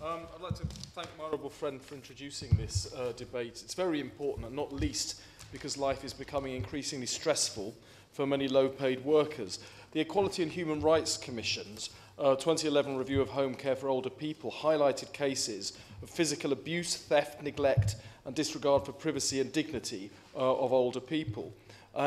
I'd like to thank my honourable friend for introducing this debate. It's very important, and not least because life is becoming increasingly stressful for many low-paid workers. The Equality and Human Rights Commission's 2011 review of home care for older people highlighted cases of physical abuse, theft, neglect and disregard for privacy and dignity of older people.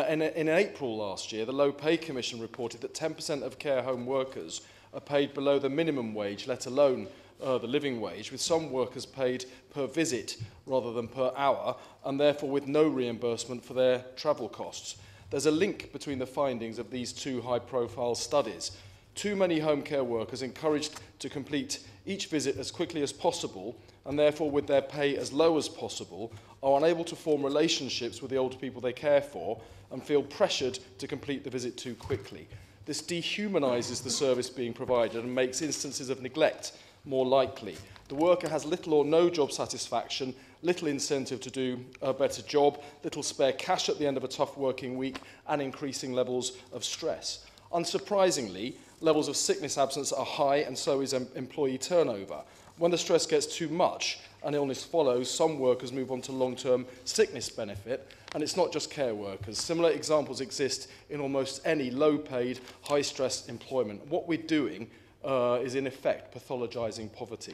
In April last year, the Low Pay Commission reported that 10% of care home workers are paid below the minimum wage, let alone the living wage, with some workers paid per visit rather than per hour, and therefore with no reimbursement for their travel costs. There's a link between the findings of these two high-profile studies. Too many home care workers encouraged to complete each visit as quickly as possible, and therefore with their pay as low as possible, are unable to form relationships with the older people they care for and feel pressured to complete the visit too quickly. This dehumanises the service being provided and makes instances of neglect more likely. The worker has little or no job satisfaction, little incentive to do a better job, little spare cash at the end of a tough working week, and increasing levels of stress. Unsurprisingly, levels of sickness absence are high, and so is employee turnover. When the stress gets too much and illness follows, some workers move on to long-term sickness benefit, and it's not just care workers. Similar examples exist in almost any low-paid, high-stress employment. What we're doing is in effect pathologising poverty.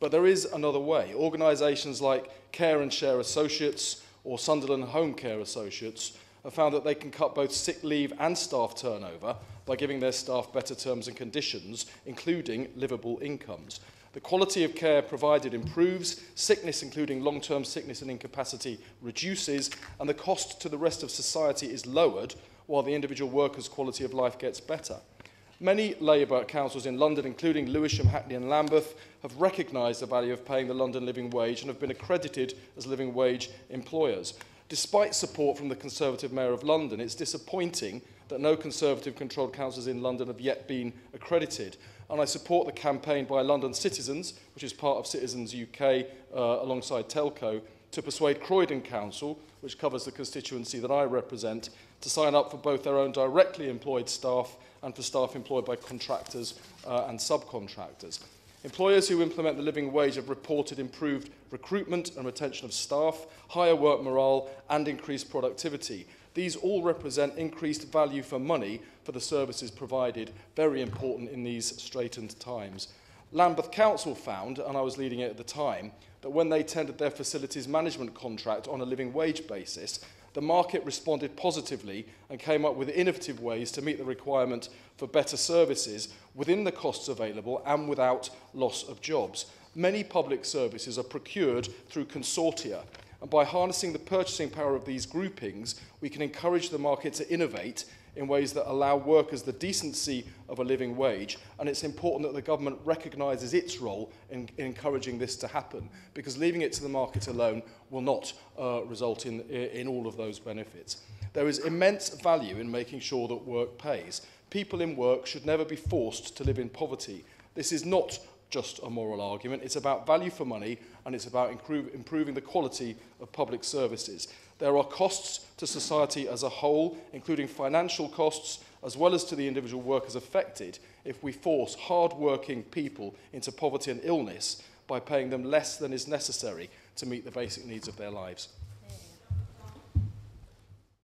But there is another way. Organisations like Care and Share Associates or Sunderland Home Care Associates have found that they can cut both sick leave and staff turnover by giving their staff better terms and conditions, including livable incomes. The quality of care provided improves, sickness, including long-term sickness and incapacity, reduces, and the cost to the rest of society is lowered, while the individual worker's quality of life gets better. Many Labour councils in London, including Lewisham, Hackney and Lambeth, have recognised the value of paying the London living wage and have been accredited as living wage employers. Despite support from the Conservative Mayor of London, it's disappointing that no Conservative-controlled councils in London have yet been accredited. And I support the campaign by London Citizens, which is part of Citizens UK alongside Telco, to persuade Croydon Council, which covers the constituency that I represent, to sign up for both their own directly employed staff and for staff employed by contractors and subcontractors. Employers who implement the living wage have reported improved recruitment and retention of staff, higher work morale and increased productivity. These all represent increased value for money for the services provided, very important in these straitened times. Lambeth Council found, and I was leading it at the time, that when they tendered their facilities management contract on a living wage basis, the market responded positively and came up with innovative ways to meet the requirement for better services within the costs available and without loss of jobs. Many public services are procured through consortia, and by harnessing the purchasing power of these groupings, we can encourage the market to innovate in ways that allow workers the decency of a living wage, and it's important that the government recognises its role in encouraging this to happen, because leaving it to the market alone will not result in all of those benefits. There is immense value in making sure that work pays. People in work should never be forced to live in poverty. This is not just a moral argument. It's about value for money, and it's about improving the quality of public services. There are costs to society as a whole, including financial costs, as well as to the individual workers affected, if we force hard-working people into poverty and illness by paying them less than is necessary to meet the basic needs of their lives.